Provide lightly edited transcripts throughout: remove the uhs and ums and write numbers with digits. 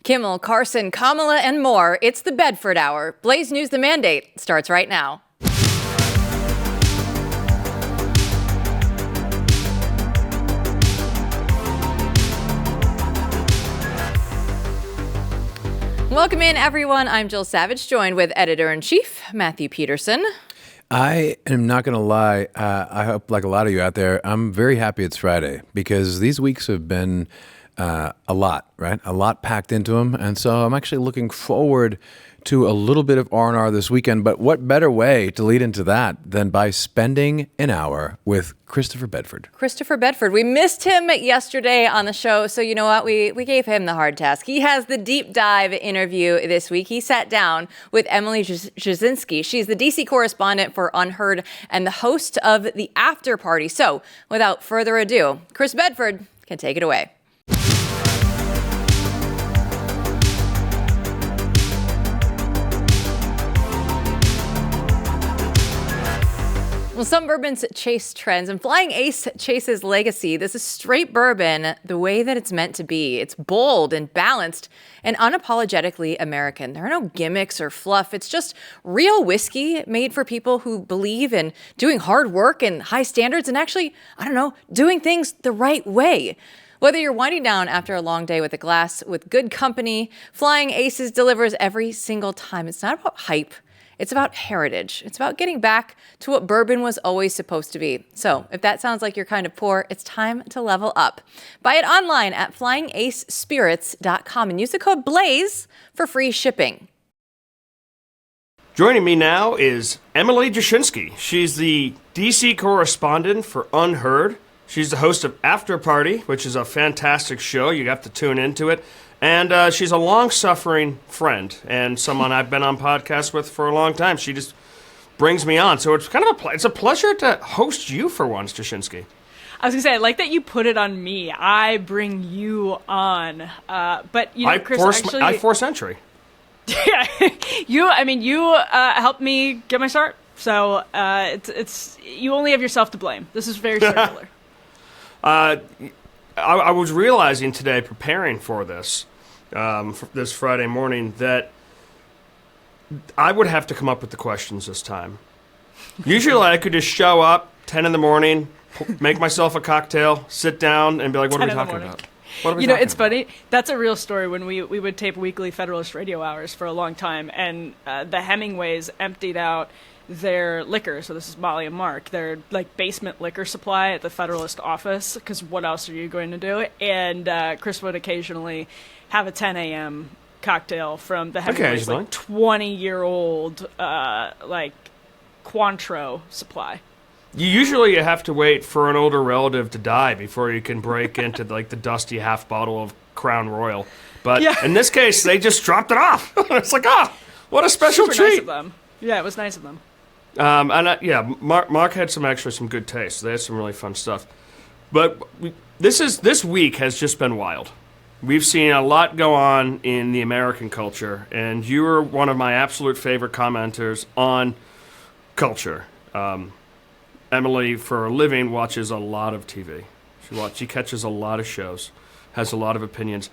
Kimmel, Carson, Kamala, and more. It's the Bedford Hour. Blaze News The Mandate starts right now. Welcome in, everyone. I'm Jill Savage, joined with Editor-in-Chief Matthew Peterson. I am not going to lie. I hope, like a lot of you out there, I'm very happy it's Friday because these weeks have been a lot, right? A lot packed into them. And so I'm actually looking forward to a little bit of R&R this weekend. But what better way to lead into that than by spending an hour with Christopher Bedford? Christopher Bedford. We missed him yesterday on the show. So you know what? We gave him the hard task. He has the deep dive interview this week. He sat down with Emily Jashinsky. She's the DC correspondent for UnHerd and the host of the After Party. So without further ado, Chris Bedford can take it away. Well, some bourbons chase trends, and Flying Ace chases legacy. This is straight bourbon the way that it's meant to be. It's bold and balanced and unapologetically American. There are no gimmicks or fluff. It's just real whiskey made for people who believe in doing hard work and high standards and actually, doing things the right way. Whether you're winding down after a long day with a glass with good company, Flying Aces delivers every single time. It's not about hype. It's about heritage. It's about getting back to what bourbon was always supposed to be. So if that sounds like you're kind of poor, it's time to level up. Buy it online at flyingacespirits.com and use the code BLAZE for free shipping. Joining me now is Emily Jashinsky. She's the DC correspondent for UnHerd. She's the host of After Party, which is a fantastic show. You have to tune into it. And she's a long-suffering friend and someone I've been on podcasts with for a long time. She just brings me on. So it's kind of it's a pleasure to host you for once, Jashinsky. I was going to say, I like that you put it on me. I bring you on. But, you know, Chris, I force entry. Yeah, you helped me get my start. So it's you only have yourself to blame. This is very circular. I was realizing today, preparing for this Friday morning, that I would have to come up with the questions this time. Usually I could just show up, 10 in the morning, make myself a cocktail, sit down, and be like, what are we talking about? It's funny. That's a real story. When we would tape weekly Federalist radio hours for a long time, and the Hemingways emptied out their liquor, so this is Molly and Mark, their like basement liquor supply at the Federalist office, because what else are you going to do? And Chris would occasionally have a 10 a.m. cocktail from the Hemingways, like 20-year-old Cointreau supply. You usually have to wait for an older relative to die before you can break into like the dusty half bottle of Crown Royal. But in this case, they just dropped it off. It's like, what a special Super treat. Nice of them. Yeah, it was nice of them. Mark had some good taste. They had some really fun stuff. But this week has just been wild. We've seen a lot go on in the American culture, and you are one of my absolute favorite commenters on culture. Emily, for a living, watches a lot of TV. She catches a lot of shows, has a lot of opinions.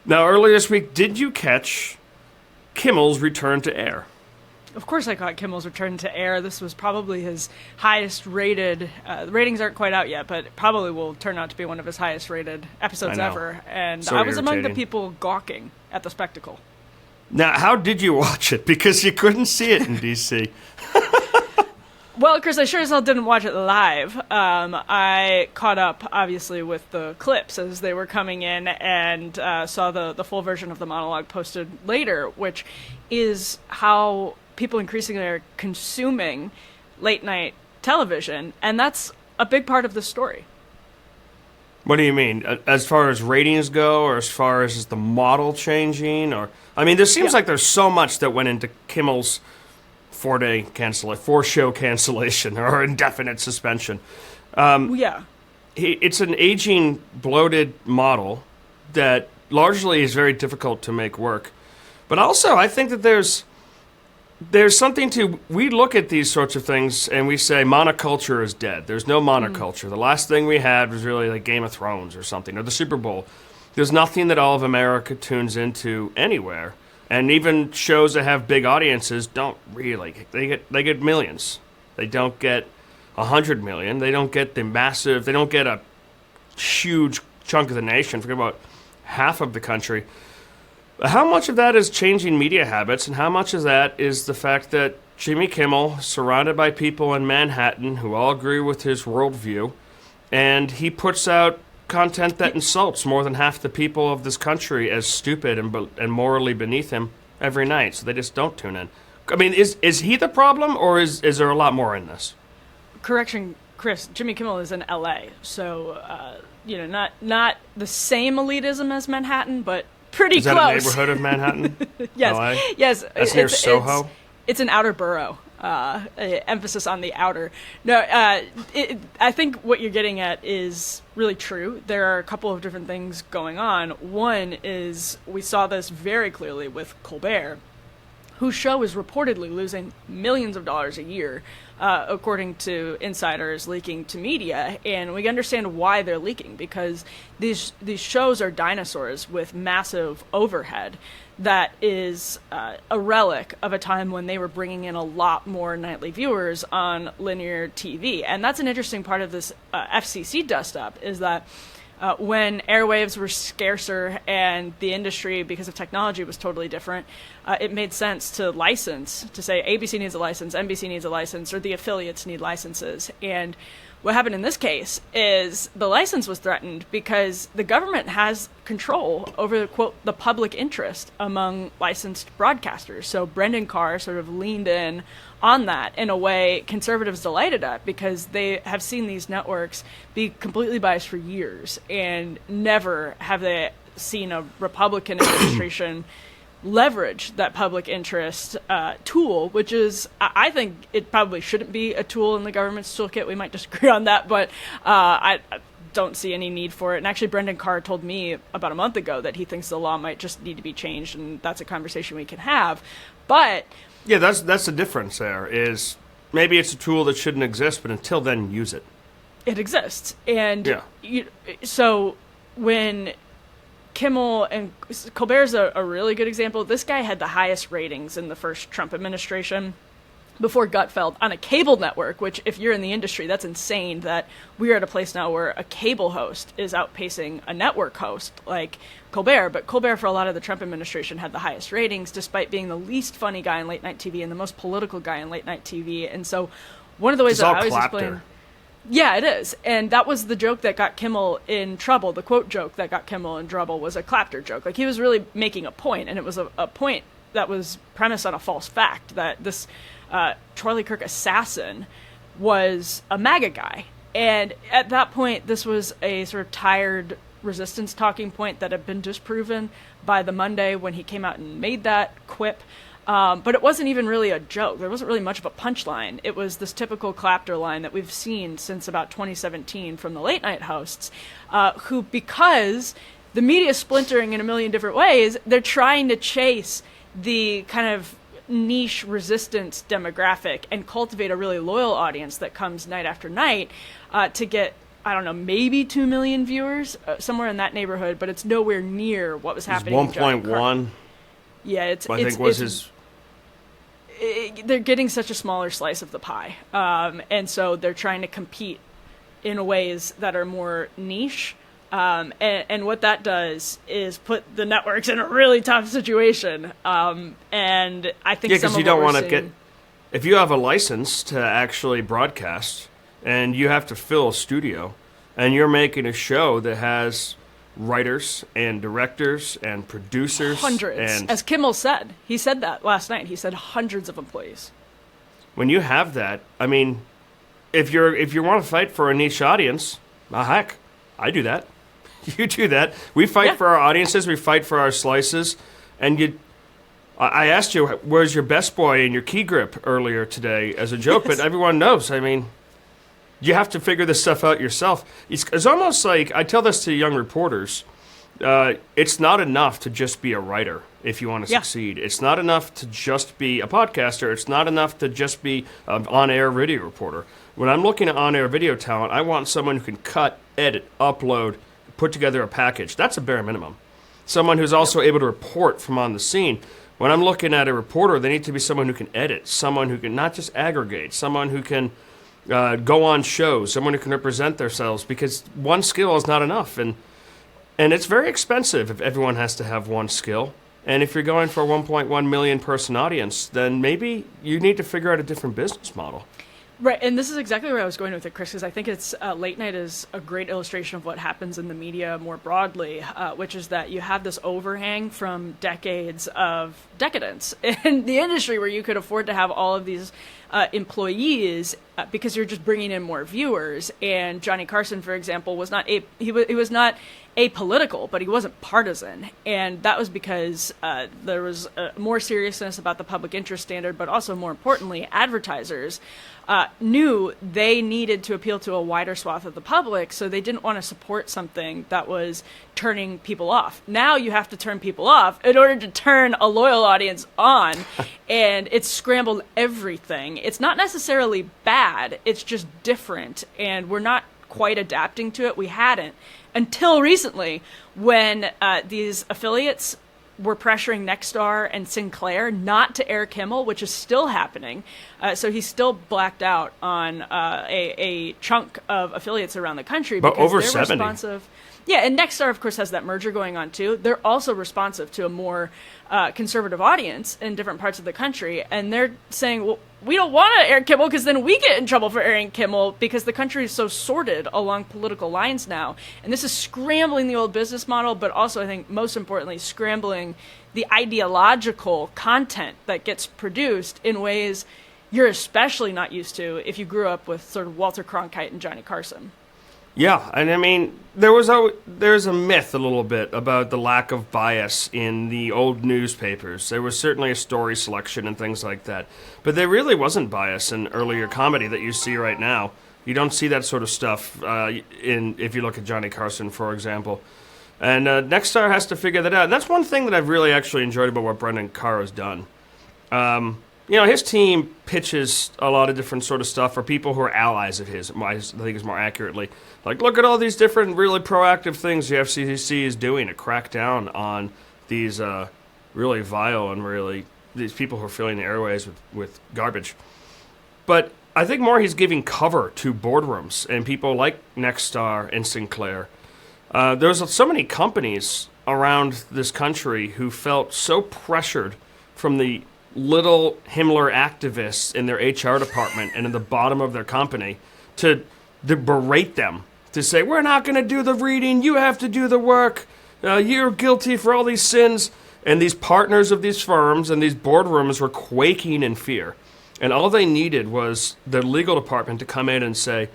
Now, earlier this week, did you catch Kimmel's return to air? Of course I caught Kimmel's return to air. This was probably his highest rated. The ratings aren't quite out yet, but it probably will turn out to be one of his highest rated episodes ever. And so I was among the people gawking at the spectacle. Now, how did you watch it? Because you couldn't see it in D.C. Well, Chris, I sure as hell didn't watch it live. I caught up, obviously, with the clips as they were coming in and saw the full version of the monologue posted later, which is how people increasingly are consuming late-night television, and that's a big part of the story. What do you mean? As far as ratings go, or as far as the model changing? Or there seems like there's so much that went into Kimmel's four-show cancellation or indefinite suspension. It's an aging, bloated model that largely is very difficult to make work. But also, I think that there's something to, we look at these sorts of things and we say monoculture is dead. There's no monoculture. The last thing we had was really like Game of Thrones or something, or the Super Bowl. There's nothing that all of America tunes into anywhere. And even shows that have big audiences don't really. They get millions. They don't get 100 million. They don't get the massive. They don't get a huge chunk of the nation. Forget about half of the country. How much of that is changing media habits, and how much of that is the fact that Jimmy Kimmel, surrounded by people in Manhattan who all agree with his worldview, and he puts out content that insults more than half the people of this country as stupid and morally beneath him every night, so they just don't tune in. I mean, is he the problem, or is there a lot more in this? Correction, Chris. Jimmy Kimmel is in L.A., so not the same elitism as Manhattan, but pretty close. Is that close. a neighborhood of Manhattan? Yes, LA? Yes. That's near Soho. It's an outer borough. Emphasis on the outer. No, I think what you're getting at is really true. There are a couple of different things going on. One is we saw this very clearly with Colbert, whose show is reportedly losing millions of dollars a year, according to insiders leaking to media. And we understand why they're leaking, because these shows are dinosaurs with massive overhead that is a relic of a time when they were bringing in a lot more nightly viewers on linear TV. And that's an interesting part of this FCC dust-up, is that when airwaves were scarcer and the industry, because of technology, was totally different, it made sense to license, to say ABC needs a license, NBC needs a license, or the affiliates need licenses. And what happened in this case is the license was threatened because the government has control over, quote, the public interest among licensed broadcasters. So Brendan Carr sort of leaned in on that in a way conservatives delighted at, because they have seen these networks be completely biased for years, and never have they seen a Republican administration leverage that public interest tool, which is, I think it probably shouldn't be a tool in the government's toolkit. We might disagree on that, but I don't see any need for it. And actually, Brendan Carr told me about a month ago that he thinks the law might just need to be changed, and that's a conversation we can have. But yeah, that's the difference there, is maybe it's a tool that shouldn't exist, but until then, use it. It exists. And yeah. So when Kimmel and Colbert's a really good example. This guy had the highest ratings in the first Trump administration before Gutfeld on a cable network, which, if you're in the industry, that's insane that we are at a place now where a cable host is outpacing a network host like Colbert. But Colbert, for a lot of the Trump administration, had the highest ratings, despite being the least funny guy in late night TV and the most political guy in late night TV. And so one of the ways that I always explain... Yeah, it is. And that was the joke that got Kimmel in trouble. The quote joke that got Kimmel in trouble was a clapter joke. Like, he was really making a point, and it was a point that was premised on a false fact, that this Charlie Kirk assassin was a MAGA guy. And at that point, this was a sort of tired resistance talking point that had been disproven by the Monday when he came out and made that quip. But it wasn't even really a joke. There wasn't really much of a punchline. It was this typical clapter line that we've seen since about 2017 from the late night hosts, who, because the media is splintering in a million different ways, they're trying to chase the kind of niche resistance demographic and cultivate a really loyal audience that comes night after night to get, I don't know, maybe 2 million viewers, somewhere in that neighborhood, but it's nowhere near what was happening. 1.1. Yeah, they're getting such a smaller slice of the pie, and so they're trying to compete in ways that are more niche, and what that does is put the networks in a really tough situation. And I think because you don't want to get, if you have a license to actually broadcast and you have to fill a studio, and you're making a show that has writers and directors and producers, hundreds, and as Kimmel said. He said that last night. He said hundreds of employees. When you have that, I mean, if you want to fight for a niche audience, heck, I do that. You do that. We fight for our audiences. We fight for our slices. And I asked you, where's your best boy and your key grip earlier today as a joke, but everyone knows. I mean, you have to figure this stuff out yourself. It's almost like, I tell this to young reporters, it's not enough to just be a writer if you want to succeed. It's not enough to just be a podcaster. It's not enough to just be an on-air video reporter. When I'm looking at on-air video talent, I want someone who can cut, edit, upload, put together a package. That's a bare minimum. Someone who's also able to report from on the scene. When I'm looking at a reporter, they need to be someone who can edit, someone who can not just aggregate, someone who can go on shows, someone who can represent themselves, because one skill is not enough. And it's very expensive if everyone has to have one skill. And if you're going for a 1.1 million person audience, then maybe you need to figure out a different business model. Right, and this is exactly where I was going with it, Chris, because I think it's late night is a great illustration of what happens in the media more broadly, which is that you have this overhang from decades of decadence in the industry where you could afford to have all of these employees because you're just bringing in more viewers. And Johnny Carson, for example, was not he was not apolitical, but he wasn't partisan, and that was because there was more seriousness about the public interest standard, but also more importantly, advertisers knew they needed to appeal to a wider swath of the public, so they didn't want to support something that was turning people off. Now you have to turn people off in order to turn a loyal audience on, and it's scrambled everything. It's not necessarily bad, it's just different, and we're not quite adapting to it. We hadn't until recently, when these affiliates were pressuring Nexstar and Sinclair not to air Kimmel, which is still happening. So he's still blacked out on a chunk of affiliates around the country. But because over they're 70. Responsive. Yeah, and Nexstar, of course, has that merger going on, too. They're also responsive to a more conservative audience in different parts of the country. And they're saying, well, we don't want to air Kimmel because then we get in trouble for airing Kimmel because the country is so sorted along political lines now. And this is scrambling the old business model, but also, I think, most importantly, scrambling the ideological content that gets produced in ways you're especially not used to if you grew up with sort of Walter Cronkite and Johnny Carson. Yeah, and I mean, there's a myth a little bit about the lack of bias in the old newspapers. There was certainly a story selection and things like that, but there really wasn't bias in earlier comedy that you see right now. You don't see that sort of stuff if you look at Johnny Carson, for example. And Nexstar has to figure that out. And that's one thing that I've really actually enjoyed about what Brendan Carr has done. His team pitches a lot of different sort of stuff for people who are allies of his, I think is more accurately. Like, look at all these different really proactive things the FCC is doing to crack down on these really vile and really these people who are filling the airways with garbage. But I think more he's giving cover to boardrooms and people like Nexstar and Sinclair. There's so many companies around this country who felt so pressured from the little Himmler activists in their HR department and in the bottom of their company to berate them, to say, we're not going to do the reading, you have to do the work, you're guilty for all these sins. And these partners of these firms and these boardrooms were quaking in fear. And all they needed was the legal department to come in and say,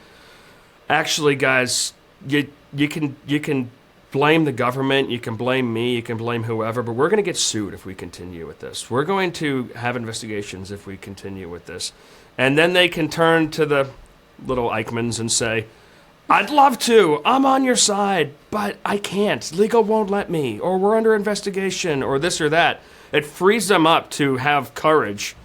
actually, guys, you can blame the government, you can blame me, you can blame whoever, but we're going to get sued if we continue with this. We're going to have investigations if we continue with this. And then they can turn to the little Eichmanns and say, I'd love to, I'm on your side, but I can't. Legal won't let me, or we're under investigation, or this or that. It frees them up to have courage.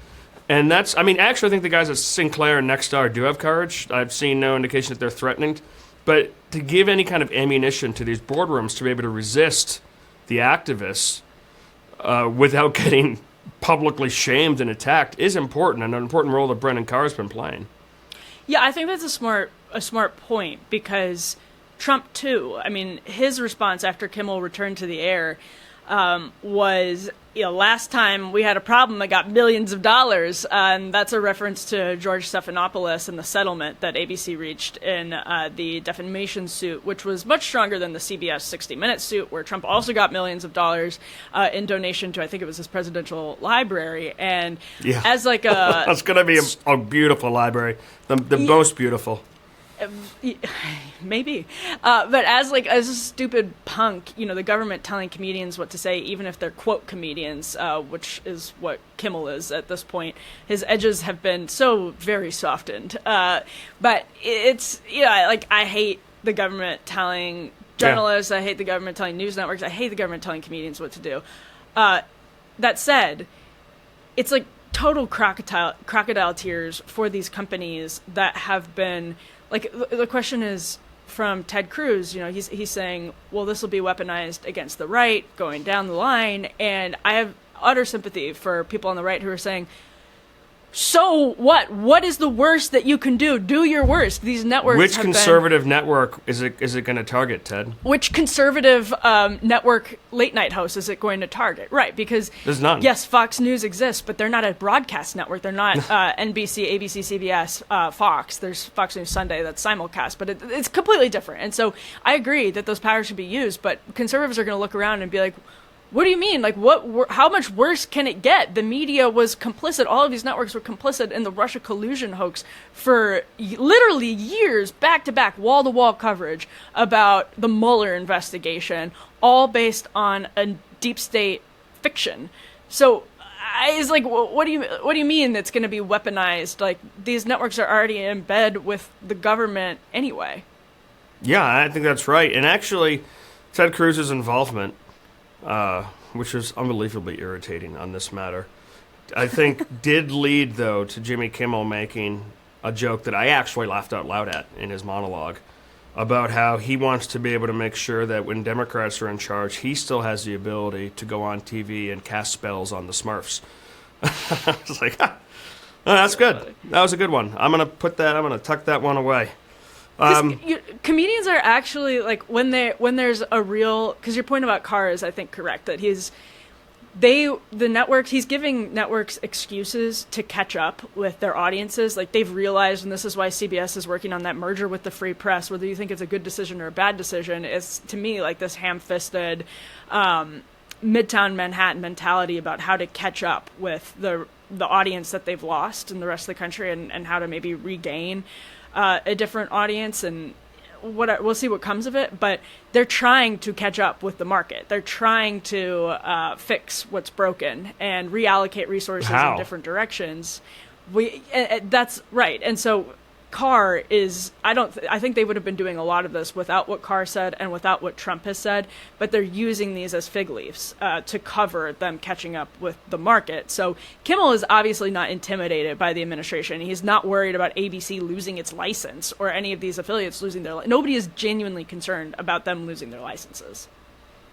And actually I think the guys at Sinclair and Nexstar do have courage. I've seen no indication that they're threatening. But to give any kind of ammunition to these boardrooms to be able to resist the activists without getting publicly shamed and attacked is important, and an important role that Brendan Carr has been playing. Yeah, I think that's a smart point, because Trump, too, I mean, his response after Kimmel returned to the air was, last time we had a problem, I got millions of dollars. And that's a reference to George Stephanopoulos and the settlement that ABC reached in the defamation suit, which was much stronger than the CBS 60 Minutes suit, where Trump also got millions of dollars in donation to, I think it was his presidential library. And as like a... That's going to be a beautiful library, the most beautiful. Maybe. But as a stupid punk, the government telling comedians what to say, even if they're quote comedians, which is what Kimmel is at this point, his edges have been so very softened. But it's, I hate the government telling journalists, I hate the government telling news networks, I hate the government telling comedians what to do. That said, it's like total crocodile tears for these companies that have been... Like, the question is, from Ted Cruz. You know, he's saying, well, this will be weaponized against the right going down the line. And I have utter sympathy for people on the right who are saying, so what? What is the worst that you can do? Do your worst. These networks. Which conservative network is it going to target, Ted? Which conservative network late night host is it going to target? Right, because there's none. Yes, Fox News exists, but they're not a broadcast network. They're not NBC, ABC, CBS, Fox. There's Fox News Sunday that's simulcast, but it's completely different. And so I agree that those powers should be used, but conservatives are going to look around and be like, what do you mean? Like, how much worse can it get? The media was complicit. All of these networks were complicit in the Russia collusion hoax for literally years, back-to-back, wall-to-wall coverage about the Mueller investigation, all based on a deep state fiction. So it's like, what do you mean it's going to be weaponized? Like, these networks are already in bed with the government anyway. Yeah, I think that's right. And actually, Ted Cruz's involvement, which was unbelievably irritating on this matter, I think did lead, though, to Jimmy Kimmel making a joke that I actually laughed out loud at in his monologue about how he wants to be able to make sure that when Democrats are in charge, he still has the ability to go on TV and cast spells on the Smurfs. I was like, oh, that's good. That was a good one. I'm going to tuck that one away. Comedians are actually, like, when there's a real, because your point about Carr is, I think, correct, that he's giving networks excuses to catch up with their audiences. Like, they've realized, and this is why CBS is working on that merger with the Free Press, whether you think it's a good decision or a bad decision, is, to me, like this ham-fisted Midtown Manhattan mentality about how to catch up with the audience that they've lost in the rest of the country, and how to maybe regain a different audience. And we'll see what comes of it, but they're trying to catch up with the market. They're trying to fix what's broken and reallocate resources in different directions. That's right. And so Carr is, I think they would have been doing a lot of this without what Carr said and without what Trump has said, but they're using these as fig leaves to cover them catching up with the market. So Kimmel is obviously not intimidated by the administration. He's not worried about ABC losing its license or any of these affiliates losing their nobody is genuinely concerned about them losing their licenses.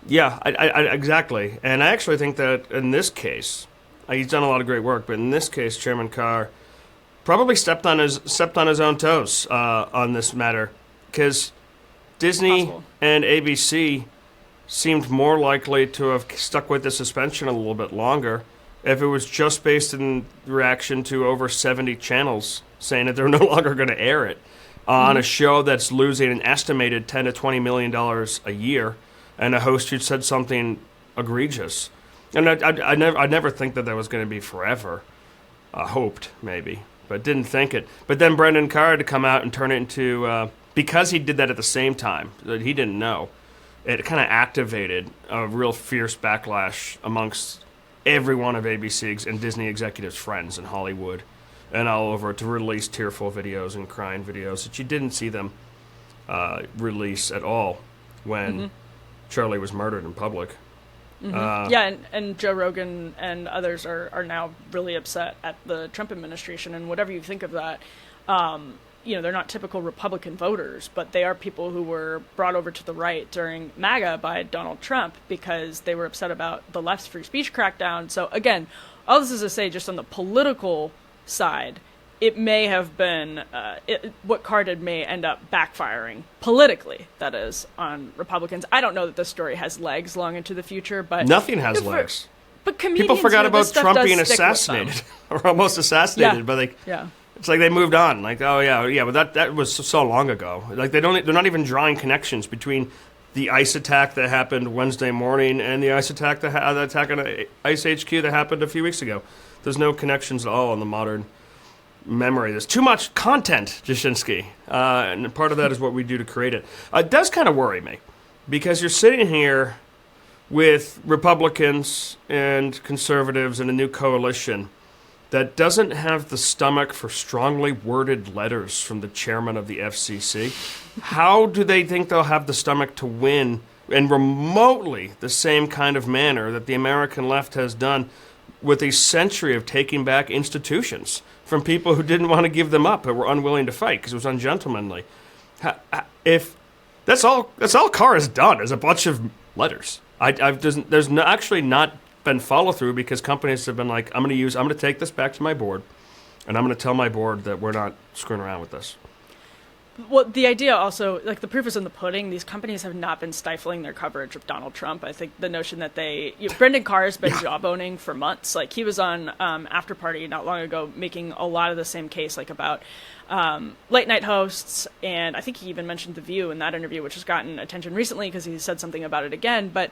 Yeah, I exactly. And I actually think that in this case, he's done a lot of great work, but in this case, Chairman Carr probably stepped on his own toes on this matter, because Disney and ABC seemed more likely to have stuck with the suspension a little bit longer if it was just based in reaction to over 70 channels saying that they're no longer going to air it on a show that's losing an estimated $10 to $20 million a year, and a host who said something egregious. And I never think that was going to be forever. I hoped, maybe, but didn't think it. But then Brendan Carr had to come out and turn it into, because he did that at the same time, that he didn't know, it kind of activated a real fierce backlash amongst every one of ABC and Disney executives' friends in Hollywood and all over to release tearful videos and crying videos that you didn't see them release at all when Charlie was murdered in public. And Joe Rogan and others are now really upset at the Trump administration, and whatever you think of that, they're not typical Republican voters, but they are people who were brought over to the right during MAGA by Donald Trump because they were upset about the left's free speech crackdown. So again, all this is to say, just on the political side, it may have been what Carr did may end up backfiring politically, that is, on Republicans. I don't know that this story has legs long into the future, but nothing has legs. But people forgot about Trump being assassinated or almost assassinated, but it's like they moved on. Like, but that was so long ago. Like they're not even drawing connections between the ICE attack that happened Wednesday morning and the ICE attack the attack on ICE HQ that happened a few weeks ago. There's no connections at all in the modern memory. There's too much content, Jashinsky, and part of that is what we do to create it. It does kind of worry me, because you're sitting here with Republicans and conservatives in a new coalition that doesn't have the stomach for strongly worded letters from the chairman of the FCC. How do they think they'll have the stomach to win in remotely the same kind of manner that the American left has done with a century of taking back institutions from people who didn't want to give them up, who were unwilling to fight because it was ungentlemanly? If That's all Carr has done is a bunch of letters. There's actually not been follow through because companies have been like, I'm going to take this back to my board, and I'm going to tell my board that we're not screwing around with this. Well, the idea also, like the proof is in the pudding. These companies have not been stifling their coverage of Donald Trump. I think the notion that Brendan Carr has been jawboning for months. Like he was on After Party not long ago making a lot of the same case, like about late night hosts. And I think he even mentioned The View in that interview, which has gotten attention recently because he said something about it again. But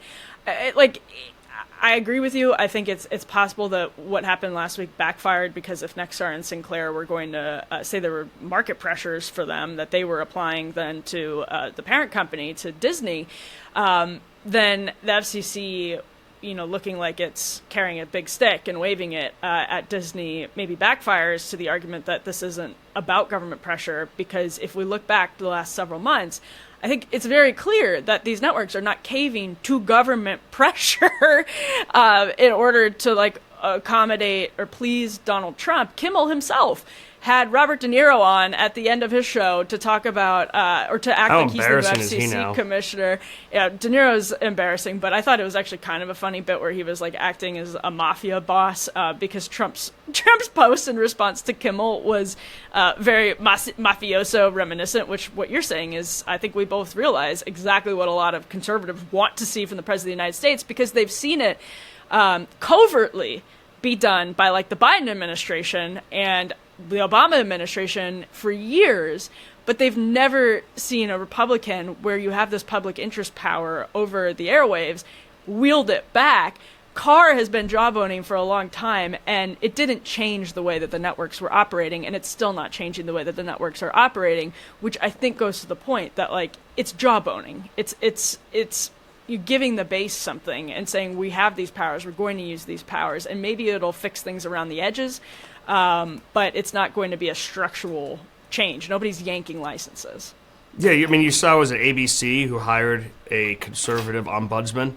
I agree with you. I think it's possible that what happened last week backfired because if Nexstar and Sinclair were going to say there were market pressures for them that they were applying then to the parent company, to Disney, then the FCC, looking like it's carrying a big stick and waving it at Disney maybe backfires to the argument that this isn't about government pressure, because if we look back to the last several months, I think it's very clear that these networks are not caving to government pressure in order to accommodate or please Donald Trump. Kimmel himself had Robert De Niro on at the end of his show to talk about or to act like he's the new FCC commissioner. Yeah, De Niro's embarrassing, but I thought it was actually kind of a funny bit where he was acting as a mafia boss because Trump's post in response to Kimmel was very mafioso reminiscent, which what you're saying is I think we both realize exactly what a lot of conservatives want to see from the President of the United States because they've seen it covertly be done by the Biden administration and the Obama administration for years, but they've never seen a Republican where you have this public interest power over the airwaves wield it back. Carr has been jawboning for a long time, and it didn't change the way that the networks were operating, and it's still not changing the way that the networks are operating, which I think goes to the point that it's jawboning. It's you giving the base something and saying we have these powers, we're going to use these powers, and maybe it'll fix things around the edges. But it's not going to be a structural change. Nobody's yanking licenses. Yeah, you saw it was at ABC who hired a conservative ombudsman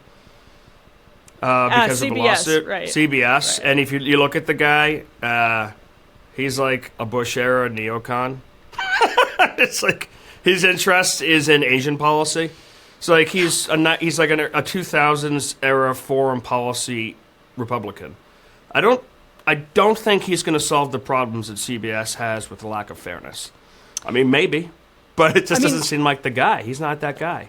because CBS, of a lawsuit. Right. CBS, right. And if you look at the guy, he's like a Bush-era neocon. It's like his interest is in Asian policy. So he's like a 2000s era foreign policy Republican. I don't think he's going to solve the problems that CBS has with the lack of fairness. I mean, maybe, but it just doesn't seem like the guy. He's not that guy.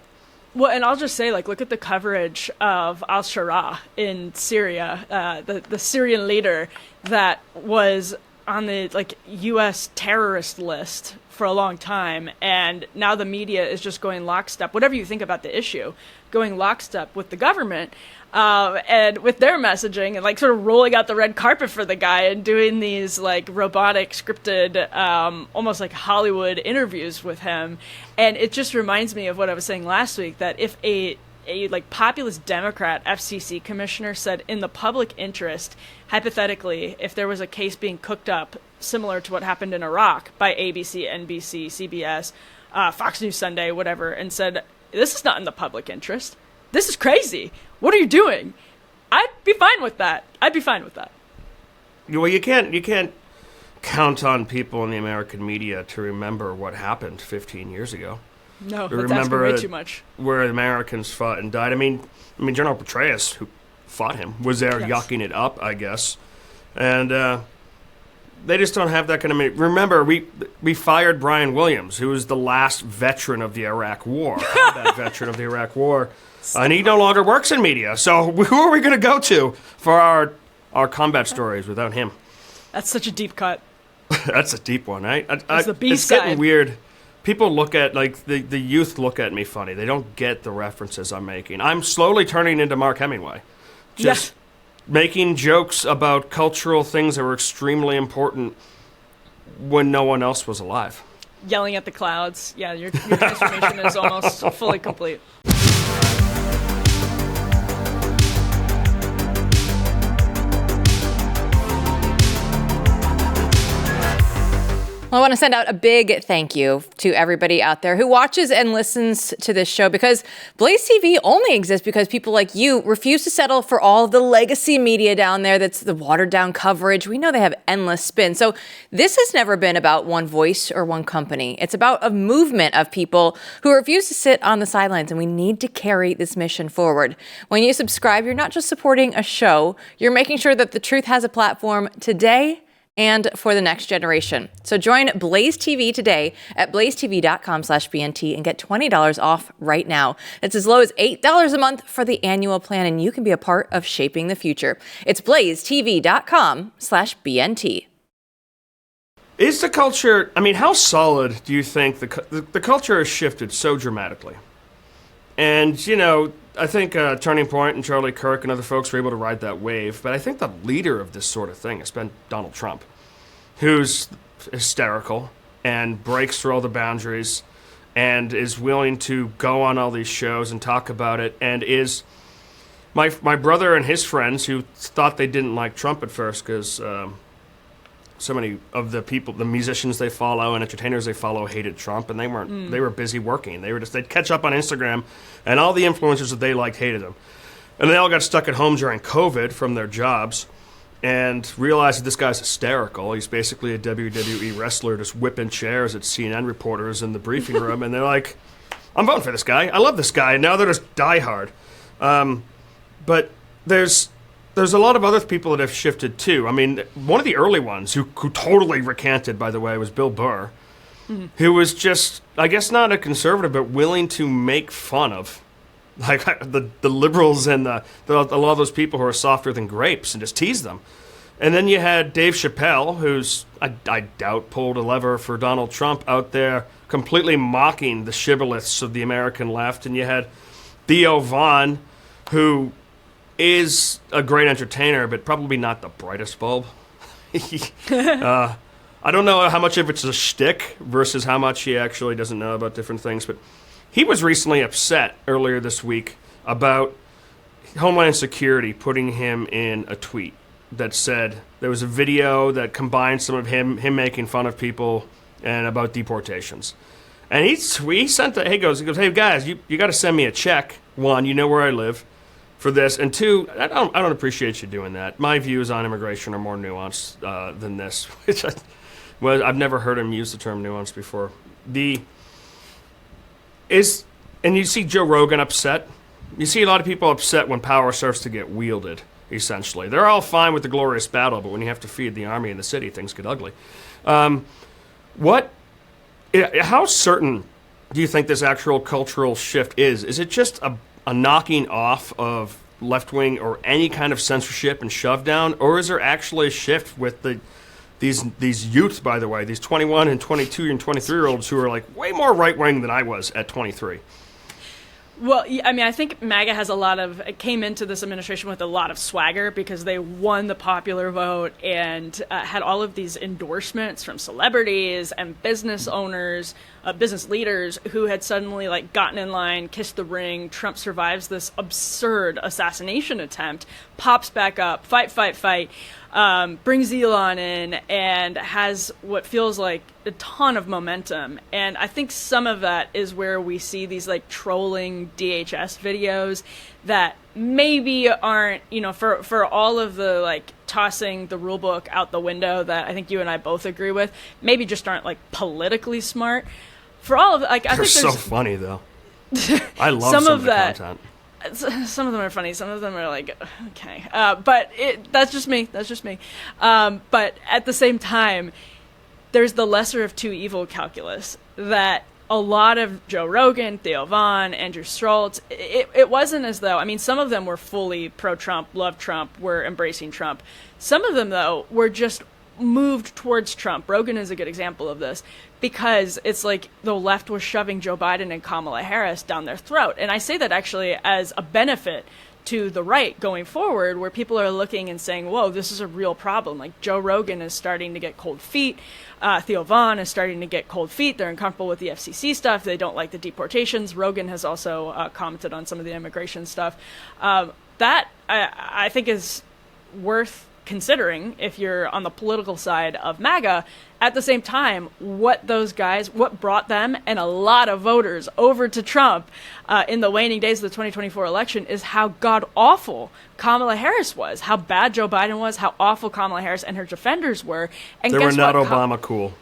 Well, and I'll just say, look at the coverage of al-Sharaa in Syria, the Syrian leader that was on the U.S. terrorist list for a long time, and now the media is just going lockstep, whatever you think about the issue, going lockstep with the government and with their messaging and sort of rolling out the red carpet for the guy and doing these robotic scripted almost like Hollywood interviews with him. And it just reminds me of what I was saying last week, that if a populist Democrat FCC commissioner said in the public interest, hypothetically, if there was a case being cooked up similar to what happened in Iraq by ABC, NBC, CBS, Fox News Sunday, whatever, and said, this is not in the public interest. This is crazy. What are you doing? I'd be fine with that. Well, you can't count on people in the American media to remember what happened 15 years ago. No, that's asking way too much. Where Americans fought and died. I mean, General Petraeus, who fought him, was there yucking it up, I guess. And they just don't have that kind of... Remember, we fired Brian Williams, who was the last veteran of the Iraq War, combat veteran of the Iraq War. And he no longer works in media. So who are we going to go to for our combat stories without him? That's such a deep cut. That's a deep one. It's the B It's side. getting weird. People look at, the youth look at me funny. They don't get the references I'm making. I'm slowly turning into Mark Hemingway. Just making jokes about cultural things that were extremely important when no one else was alive. Yelling at the clouds. Yeah, your transformation is almost fully complete. Well, I want to send out a big thank you to everybody out there who watches and listens to this show, because Blaze TV only exists because people like you refuse to settle for all the legacy media down there that's the watered down coverage. We know they have endless spin. So this has never been about one voice or one company. It's about a movement of people who refuse to sit on the sidelines, and we need to carry this mission forward. When you subscribe, you're not just supporting a show, you're making sure that the truth has a platform today and for the next generation. So join Blaze TV today at blazetv.com/BNT and get $20 off right now. It's as low as $8 a month for the annual plan, and you can be a part of shaping the future. It's blazetv.com/BNT. Is the culture, I mean, how solid do you think the culture has shifted so dramatically? And, you know, I think Turning Point and Charlie Kirk and other folks were able to ride that wave, but I think the leader of this sort of thing has been Donald Trump, who's hysterical and breaks through all the boundaries and is willing to go on all these shows and talk about it, and is my brother and his friends who thought they didn't like Trump at first because so many of the people, the musicians they follow and entertainers they follow hated Trump, and they weren't. They were busy working. They'd catch up on Instagram, and all the influencers that they liked hated him. And they all got stuck at home during COVID from their jobs and realized that this guy's hysterical. He's basically a WWE wrestler just whipping chairs at CNN reporters in the briefing room, and they're like, I'm voting for this guy. I love this guy. And now they're just diehard. But there's a lot of other people that have shifted too. I mean, one of the early ones who totally recanted, by the way, was Bill Burr, who was just, I guess not a conservative, but willing to make fun of like the liberals and a lot of those people who are softer than grapes and just tease them. And then you had Dave Chappelle, who's, I doubt, pulled a lever for Donald Trump out there, completely mocking the shibboleths of the American left. And you had Theo Vaughn, who is a great entertainer, but probably not the brightest bulb. I don't know how much of it's a shtick versus how much he actually doesn't know about different things, but he was recently upset earlier this week about Homeland Security putting him in a tweet that said there was a video that combined some of him making fun of people and about deportations. And he sent he goes, hey guys, you got to send me a check. One, you know where I live, for this, and two, I don't appreciate you doing that. My views on immigration are more nuanced than this, which I've never heard him use the term nuanced before. And you see Joe Rogan upset. You see a lot of people upset when power starts to get wielded, essentially. They're all fine with the glorious battle, but when you have to feed the army in the city, things get ugly. How certain do you think this actual cultural shift is? Is it just a knocking off of left-wing or any kind of censorship and shove down, or is there actually a shift with these youth, by the way, these 21 and 22 and 23-year-olds who are like way more right-wing than I was at 23? Well, I mean, I think MAGA has came into this administration with a lot of swagger because they won the popular vote and had all of these endorsements from celebrities and business owners, business leaders who had suddenly gotten in line, kissed the ring. Trump survives this absurd assassination attempt, pops back up, fight, brings Elon in, and has what feels like a ton of momentum. And I think some of that is where we see these trolling DHS videos that maybe aren't, for all of the tossing the rule book out the window that I think you and I both agree with, maybe just aren't politically smart. For all of I think they're so funny though. I love some of the content. Some of them are funny. Some of them are okay. But that's just me. But at the same time, there's the lesser of two evil calculus that a lot of Joe Rogan, Theo Vaughn, Andrew Schultz, it wasn't as though, I mean, some of them were fully pro-Trump, loved Trump, were embracing Trump. Some of them, though, were just moved towards Trump. Rogan is a good example of this because it's like the left was shoving Joe Biden and Kamala Harris down their throat. And I say that actually as a benefit to the right going forward, where people are looking and saying, whoa, this is a real problem. Joe Rogan is starting to get cold feet. Theo Vaughn is starting to get cold feet. They're uncomfortable with the FCC stuff. They don't like the deportations. Rogan has also commented on some of the immigration stuff. That I think is worth considering, if you're on the political side of MAGA, at the same time, what brought them and a lot of voters over to Trump in the waning days of the 2024 election is how god-awful Kamala Harris was, how bad Joe Biden was, how awful Kamala Harris and her defenders were. And they guess were not what? Obama cool.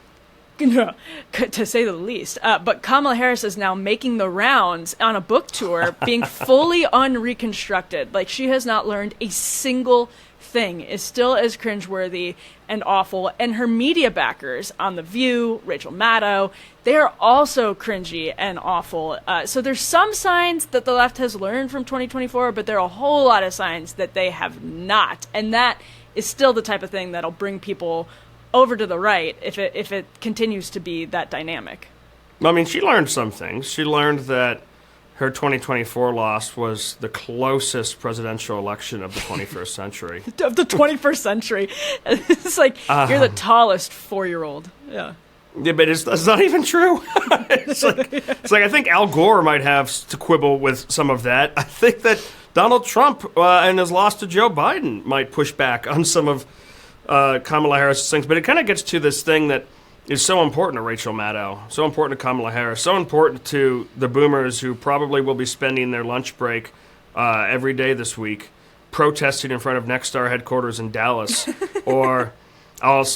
To say the least. But Kamala Harris is now making the rounds on a book tour, being fully unreconstructed. Like, she has not learned a single thing, is still as cringeworthy and awful. And her media backers on The View, Rachel Maddow, they are also cringy and awful. So there's some signs that the left has learned from 2024, but there are a whole lot of signs that they have not. And that is still the type of thing that'll bring people over to the right if it continues to be that dynamic. I mean, she learned some things. She learned that her 2024 loss was the closest presidential election of the 21st century. Of the 21st century. It's like, you're the tallest 4-year-old. Yeah. Yeah, but that's not even true. It's like I think Al Gore might have to quibble with some of that. I think that Donald Trump and his loss to Joe Biden might push back on some of Kamala Harris's things. But it kind of gets to this thing that is so important to Rachel Maddow, so important to Kamala Harris, so important to the boomers who probably will be spending their lunch break every day this week protesting in front of Nexstar headquarters in Dallas, or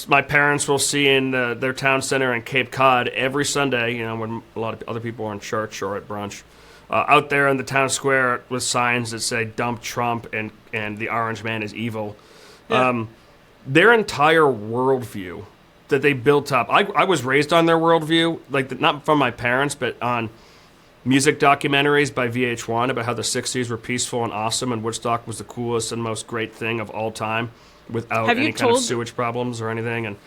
my parents will see in their town center in Cape Cod every Sunday, when a lot of other people are in church or at brunch, out there in the town square with signs that say "Dump Trump" and "The Orange Man is evil." Yeah. Their entire worldview that they built up. I was raised on their worldview, not from my parents, but on music documentaries by VH1 about how the 60s were peaceful and awesome and Woodstock was the coolest and most great thing of all time without any kind of sewage problems or anything. And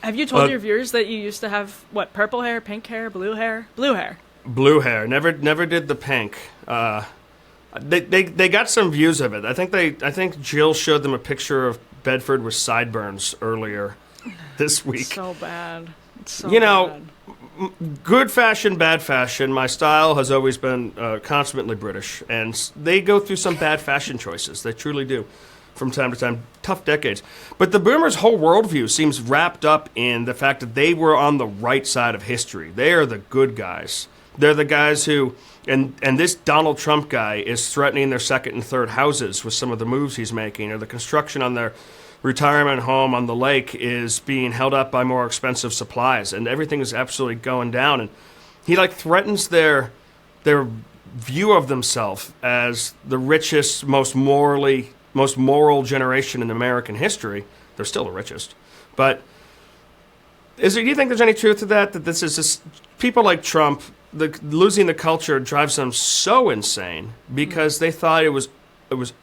have you told your viewers that you used to have, purple hair, pink hair, blue hair? Blue hair. Blue hair. Never did the pink. They got some views of it. I think Jill showed them a picture of Bedford with sideburns earlier this week. So bad. It's so bad. Good fashion, bad fashion. My style has always been consummately British, and they go through some bad fashion choices. They truly do, from time to time. Tough decades. But the boomers' whole worldview seems wrapped up in the fact that they were on the right side of history. They are the good guys. They're the guys who, and this Donald Trump guy is threatening their second and third houses with some of the moves he's making, or the construction on their retirement home on the lake is being held up by more expensive supplies, and everything is absolutely going down. And he threatens their view of themselves as the richest, most moral generation in American history. They're still the richest, but do you think there's any truth to that? That this is just people like Trump, losing the culture drives them so insane because they thought it was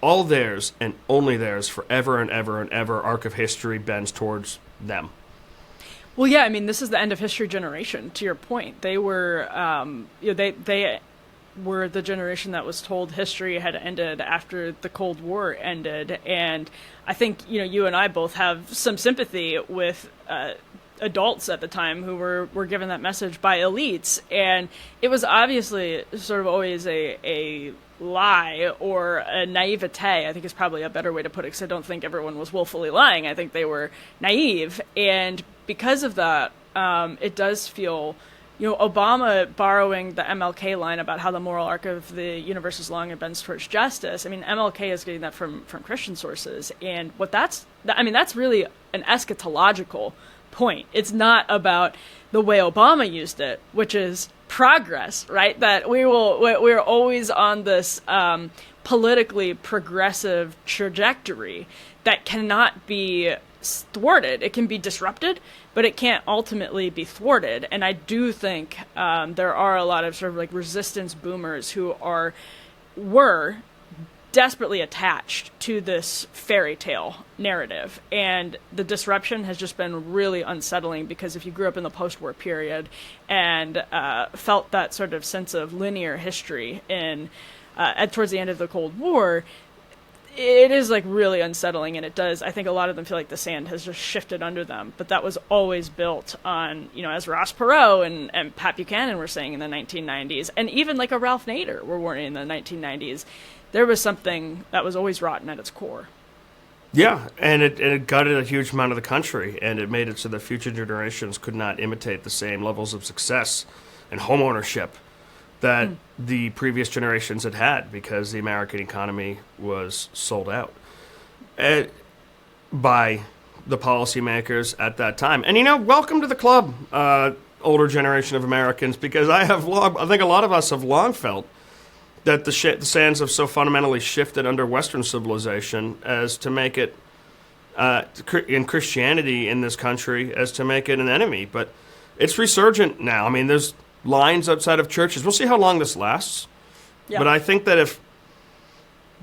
all theirs and only theirs forever and ever and ever. Arc of history bends towards them. Well, yeah, I mean, this is the end of history generation, to your point. They were, they were the generation that was told history had ended after the Cold War ended. And I think, you and I both have some sympathy with adults at the time who were given that message by elites. And it was obviously sort of always a lie or a naivete, I think is probably a better way to put it, because I don't think everyone was willfully lying. I think they were naive. And because of that, it does feel, Obama borrowing the MLK line about how the moral arc of the universe is long and bends towards justice. I mean, MLK is getting that from Christian sources. And that's really an eschatological point. It's not about the way Obama used it, which is progress, right? That we're always on this politically progressive trajectory that cannot be thwarted. It can be disrupted, but it can't ultimately be thwarted. And I do think there are a lot of sort of resistance boomers who were desperately attached to this fairy tale narrative, and the disruption has just been really unsettling, because if you grew up in the post-war period and felt that sort of sense of linear history towards the end of the Cold War, it is really unsettling, and it does, I think a lot of them feel like the sand has just shifted under them. But that was always built on, as Ross Perot and Pat Buchanan were saying in the 1990s, and even a Ralph Nader were warning in the 1990s, there was something that was always rotten at its core. Yeah, and it gutted a huge amount of the country, and it made it so that future generations could not imitate the same levels of success and home ownership that the previous generations had because the American economy was sold out by the policymakers at that time. And, welcome to the club, older generation of Americans, because I think a lot of us have long felt that the sands have so fundamentally shifted under Western civilization as to make it, in Christianity in this country, as to make it an enemy. But it's resurgent now. I mean, there's lines outside of churches. We'll see how long this lasts. Yeah. But I think that if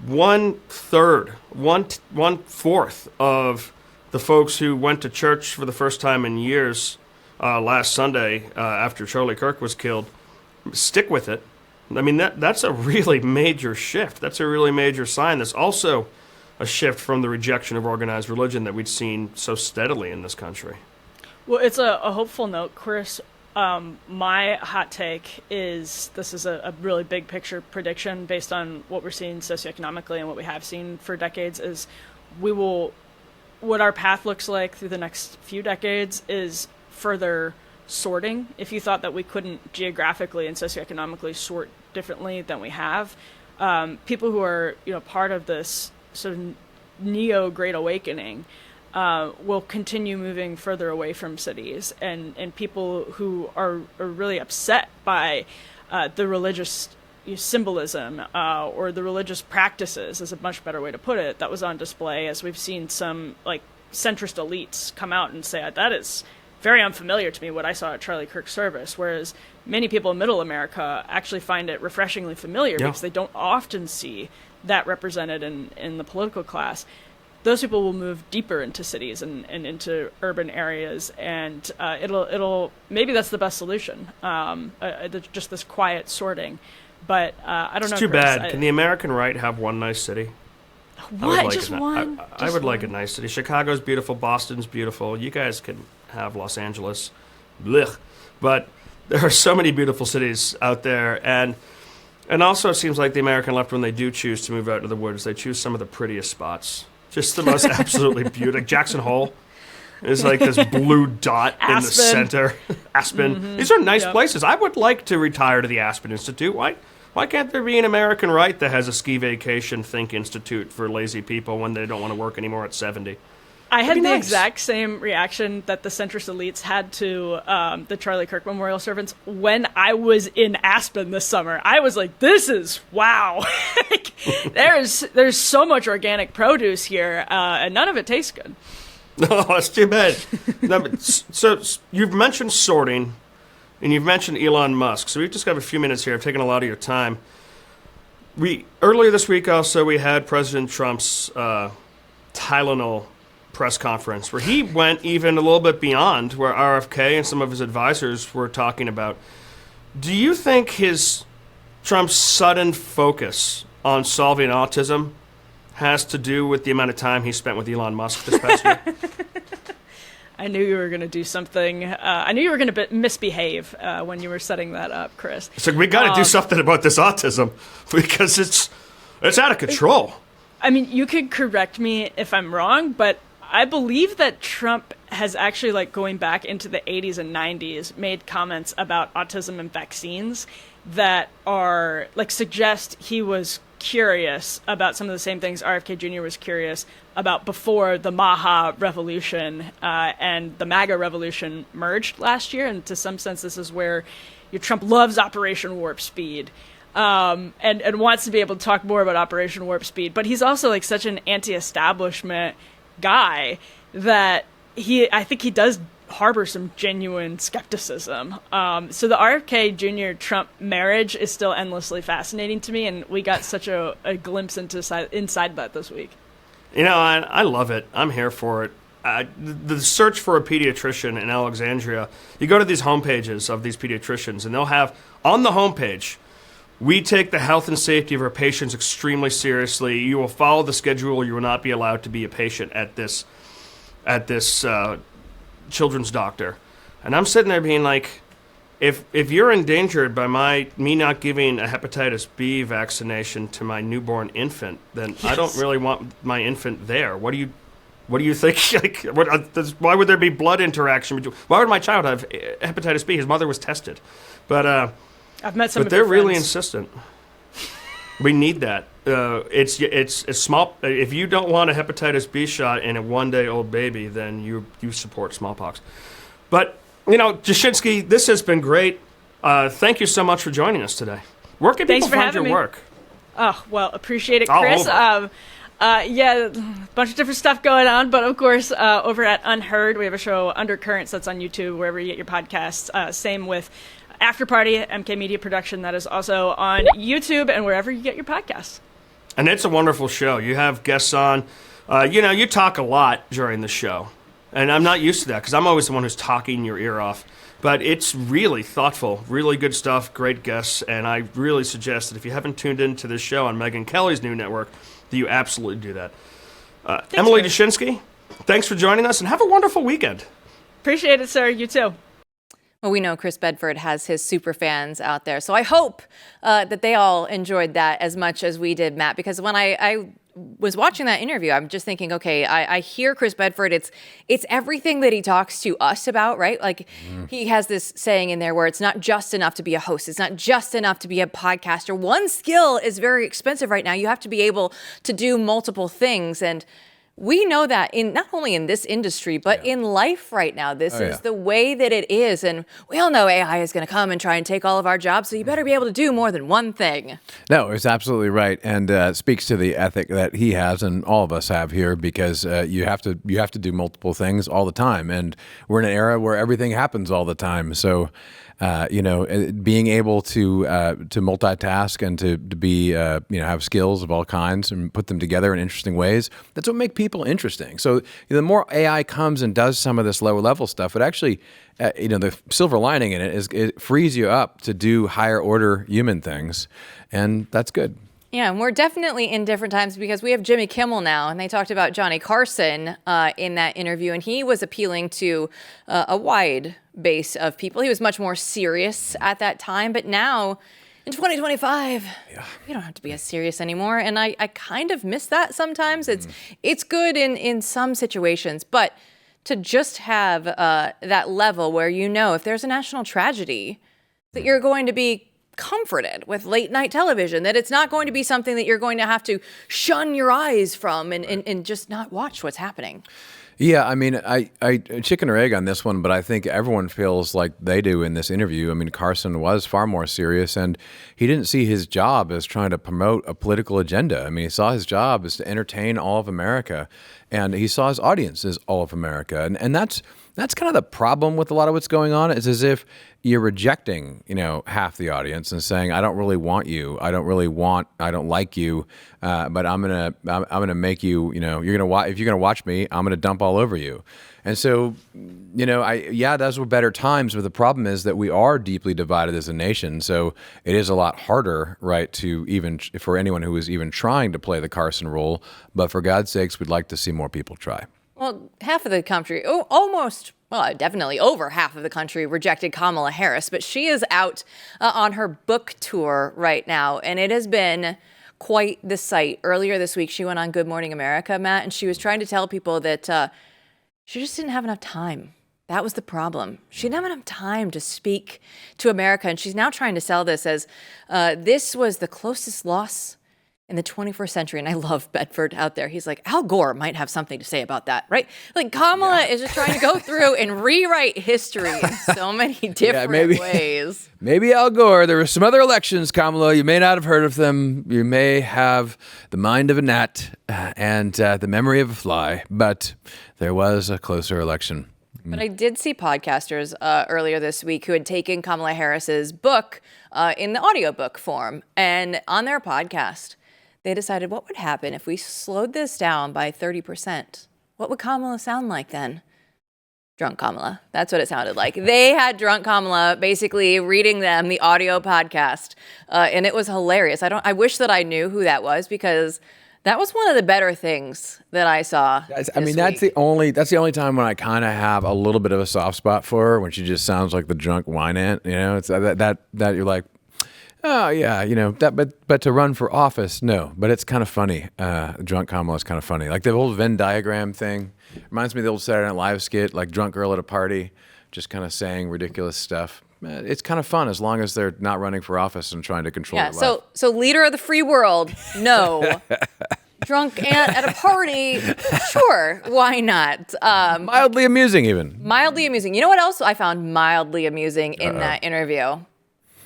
1/4 of the folks who went to church for the first time in years last Sunday after Charlie Kirk was killed stick with it, I mean, that's a really major shift. That's a really major sign. There's also a shift from the rejection of organized religion that we'd seen so steadily in this country. Well, it's a hopeful note, Chris. My hot take is this is a really big picture prediction based on what we're seeing socioeconomically and what we have seen for decades is what our path looks like through the next few decades is further sorting. If you thought that we couldn't geographically and socioeconomically sort differently than we have, people who are part of this sort of neo-Great Awakening will continue moving further away from cities, and people who are really upset by the religious symbolism or the religious practices is a much better way to put it that was on display, as we've seen some centrist elites come out and say that is very unfamiliar to me what I saw at Charlie Kirk's service, whereas many people in middle America actually find it refreshingly familiar because they don't often see that represented in the political class. Those people will move deeper into cities and into urban areas, and it'll maybe that's the best solution. Just this quiet sorting, but I don't know. It's too bad. Can the American right have one nice city? What? Just one? I would like a nice city. Chicago's beautiful. Boston's beautiful. You guys can have Los Angeles. Blech. But there are so many beautiful cities out there, and also it seems like the American left, when they do choose to move out to the woods, they choose some of the prettiest spots. Just the most absolutely beautiful. Jackson Hole is like this blue dot in the center. Aspen. Mm-hmm. These are nice places. I would like to retire to the Aspen Institute. Why can't there be an American right that has a ski vacation think institute for lazy people when they don't want to work anymore at 70? I had the exact same reaction that the centrist elites had to the Charlie Kirk Memorial servants when I was in Aspen this summer. I was like, this is wow. There's so much organic produce here, and none of it tastes good. No, that's too bad. So you've mentioned sorting, and you've mentioned Elon Musk. So we've just got a few minutes here. I've taken a lot of your time. Earlier this week also we had President Trump's Tylenol press conference, where he went even a little bit beyond where RFK and some of his advisors were talking about. Do you think Trump's sudden focus on solving autism has to do with the amount of time he spent with Elon Musk this past year? I knew you were going to do something. I knew you were going to misbehave when you were setting that up, Chris. So we got to do something about this autism because it's out of control. I mean, you could correct me if I'm wrong, but I believe that Trump has actually, going back into the 80s and 90s, made comments about autism and vaccines that are, suggest he was curious about some of the same things RFK Jr. was curious about before the Maha revolution and the MAGA revolution merged last year. And to some sense, this is where Trump loves Operation Warp Speed. And wants to be able to talk more about Operation Warp Speed. But he's also such an anti-establishment guy that I think he does harbor some genuine skepticism. So the RFK Jr. Trump marriage is still endlessly fascinating to me, and we got such a glimpse inside that this week. I love it. I'm here for it. The search for a pediatrician in Alexandria, you go to these homepages of these pediatricians, and they'll have on the homepage, we take the health and safety of our patients extremely seriously. You will follow the schedule. You will not be allowed to be a patient at this children's doctor. And I'm sitting there being like, if you're endangered by me not giving a hepatitis B vaccination to my newborn infant, then yes. I don't really want my infant there. What are you What do you think? Like, why would there be blood interaction? Why would my child have hepatitis B? His mother was tested. But I've met some. But of they're your really friends. insistent. We need that. It's small. If you don't want a hepatitis B shot in a 1-day-old baby, then you support smallpox. But Jashinsky, this has been great. Thank you so much for joining us today. Where can Thanks people for find your having me. work? Oh, well, appreciate it, All Chris. over. Yeah, a bunch of different stuff going on, but of course, over at UnHerd, we have a show, Undercurrents, that's on YouTube, wherever you get your podcasts. Same with After Party, MK Media Production, that is also on YouTube and wherever you get your podcasts. And it's a wonderful show. You have guests on. You talk a lot during the show. And I'm not used to that because I'm always the one who's talking your ear off. But it's really thoughtful, really good stuff, great guests. And I really suggest that if you haven't tuned into this show on Megyn Kelly's new network, that you absolutely do that. Emily Jashinsky, thanks for joining us and have a wonderful weekend. Appreciate it, sir. You too. Well, we know Chris Bedford has his super fans out there. So I hope that they all enjoyed that as much as we did, Matt, because when I was watching that interview, I'm just thinking, okay, I hear Chris Bedford. It's everything that he talks to us about, right? Like he has this saying in there where it's not just enough to be a host. It's not just enough to be a podcaster. One skill is very expensive right now. You have to be able to do multiple things. And we know that in not only in this industry, but in life right now. This is the way that it is. And we all know AI is going to come and try and take all of our jobs. So you better be able to do more than one thing. No, it's absolutely right, and speaks to the ethic that he has and all of us have here, because you have to do multiple things all the time, and we're in an era where everything happens all the time. So, being able to multitask and to be have skills of all kinds and put them together in interesting ways, that's what makes people interesting. So the more AI comes and does some of this lower level stuff, it actually the silver lining in it is it frees you up to do higher order human things, and that's good. Yeah, and we're definitely in different times because we have Jimmy Kimmel now, and they talked about Johnny Carson in that interview, and he was appealing to a wide base of people. He was much more serious at that time, but now in 2025, you don't have to be as serious anymore, and I kind of miss that sometimes. It's good in some situations, but to just have that level where if there's a national tragedy, that you're going to be comforted with late night television, that it's not going to be something that you're going to have to shun your eyes from and just not watch what's happening. Yeah, I mean, I chicken or egg on this one, but I think everyone feels like they do in this interview. I mean, Carson was far more serious, and he didn't see his job as trying to promote a political agenda. I mean, he saw his job as to entertain all of America, and he saw his audience as all of America. And that's kind of the problem with a lot of what's going on. It's as if you're rejecting, half the audience and saying, I don't really want you. I don't like you. But I'm gonna make you, if you're gonna watch me, I'm gonna dump all over you. And so, those were better times, but the problem is that we are deeply divided as a nation. So it is a lot harder, right, to even for anyone who is even trying to play the Carson role. But for God's sakes, we'd like to see more people try. Well, half of the country, definitely over half of the country rejected Kamala Harris, but she is out on her book tour right now, and it has been quite the sight. Earlier this week, she went on Good Morning America, Matt, and she was trying to tell people that she just didn't have enough time. That was the problem. She didn't have enough time to speak to America, and she's now trying to sell this as this was the closest loss in the 21st century. And I love Bedford out there. He's like, Al Gore might have something to say about that, right? Like Kamala is just trying to go through and rewrite history in so many different ways. Maybe Al Gore. There were some other elections, Kamala. You may not have heard of them. You may have the mind of a gnat and the memory of a fly, but there was a closer election. But I did see podcasters earlier this week who had taken Kamala Harris's book in the audiobook form, and on their podcast, they decided what would happen if we slowed this down by 30%. What would Kamala sound like then? Drunk Kamala. That's what it sounded like. They had drunk Kamala basically reading them the audio podcast, and it was hilarious. I wish that I knew who that was, because that was one of the better things that I saw. That's the only time when I kind of have a little bit of a soft spot for her, when she just sounds like the drunk wine ant. It's that you're like, Oh yeah, but to run for office, no. But it's kind of funny. Drunk Kamala is kind of funny. Like the old Venn diagram thing reminds me of the old Saturday Night Live skit, like drunk girl at a party, just kind of saying ridiculous stuff. It's kind of fun as long as they're not running for office and trying to control your life. So leader of the free world, no. Drunk aunt at a party, sure, why not? Mildly amusing, even. Mildly amusing. You know what else I found mildly amusing in that interview?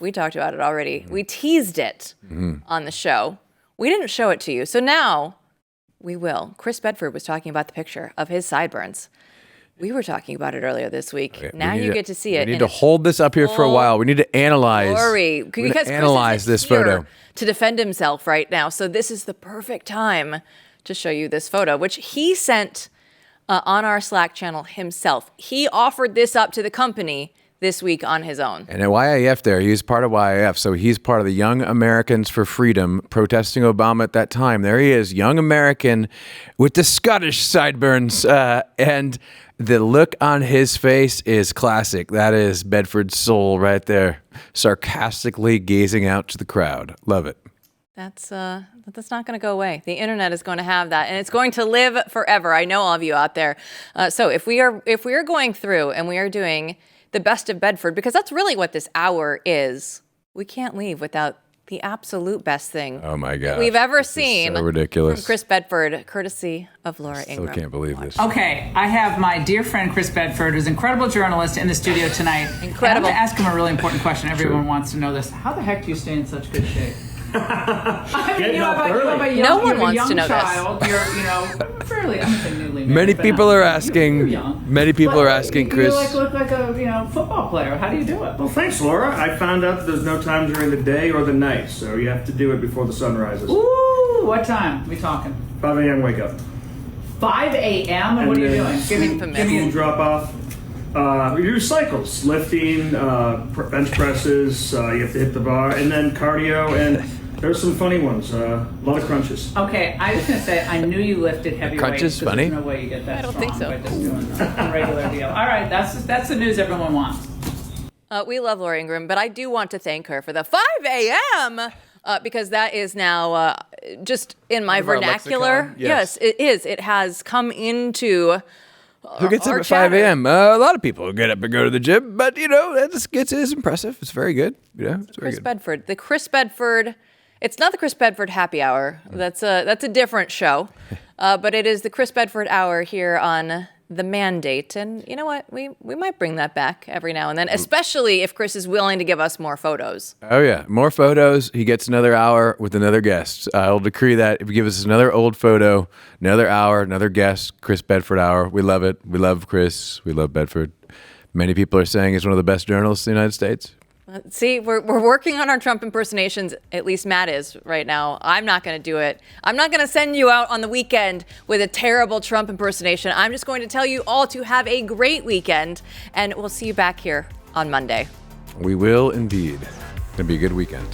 We talked about it already. We teased it on the show. We didn't show it to you, so now we will. Chris Bedford was talking about the picture of his sideburns. We were talking about it earlier this week. Okay, now you get to see it. We need to hold this up here for a while. We need to analyze. Because analyze Chris this photo to defend himself right now. So this is the perfect time to show you this photo, which he sent on our Slack channel himself. He offered this up to the company this week on his own. And at YAF there, he's part of YAF, so he's part of the Young Americans for Freedom protesting Obama at that time. There he is, young American with the Scottish sideburns, and the look on his face is classic. That is Bedford's soul right there, sarcastically gazing out to the crowd. Love it. That's not going to go away. The internet is going to have that, and it's going to live forever. I know all of you out there. So if we are going through and we are doing the best of Bedford, because that's really what this hour is, we can't leave without the absolute best thing we've ever seen. So ridiculous. From Chris Bedford, courtesy of Laura Ingram. Still can't believe this. Okay, I have my dear friend Chris Bedford, who's an incredible journalist, in the studio tonight. Incredible. And I'm going to ask him a really important question. Everyone wants to know this. How the heck do you stay in such good shape? I mean, you have a young, No one you have a wants young to know this. child. You're fairly, I'm saying newly married. Many but people not- are you're asking. young. Many people are asking Chris. You look like a football player. How do you do it? Well, thanks, Laura. I found out that there's no time during the day or the night, so you have to do it before the sun rises. Ooh, what time we talking? 5 a.m. wake up. 5 a.m. And what are you doing? Give me School drop off. We do cycles, lifting, bench presses. You have to hit the bar, and then cardio. And there's some funny ones. A lot of crunches. Okay, I was gonna say I knew you lifted heavy Crunches, weights. 'Cause funny? There's no way you get that I don't strong think so. by just doing a regular deal. All right, that's the news everyone wants. We love Laura Ingram, but I do want to thank her for the 5 a.m. Because that is now just in my One of our vernacular. lexicon? Yes. Yes, it is. It has come into Who gets up our at 5 chatter. a.m.? A lot of people get up and go to the gym, but it is impressive. It's very good. It's very Chris good. Bedford. The Chris Bedford. It's not the Chris Bedford Happy Hour. That's a different show, but it is the Chris Bedford Hour here on The Mandate. And you know what? We might bring that back every now and then, especially if Chris is willing to give us more photos. Oh yeah, more photos. He gets another hour with another guest. I'll decree that if you give us another old photo, another hour, another guest, Chris Bedford hour. We love it. We love Chris. We love Bedford. Many people are saying he's one of the best journalists in the United States. See, we're working on our Trump impersonations. At least Matt is right now. I'm not going to do it. I'm not going to send you out on the weekend with a terrible Trump impersonation. I'm just going to tell you all to have a great weekend, and we'll see you back here on Monday. We will indeed. It's going to be a good weekend.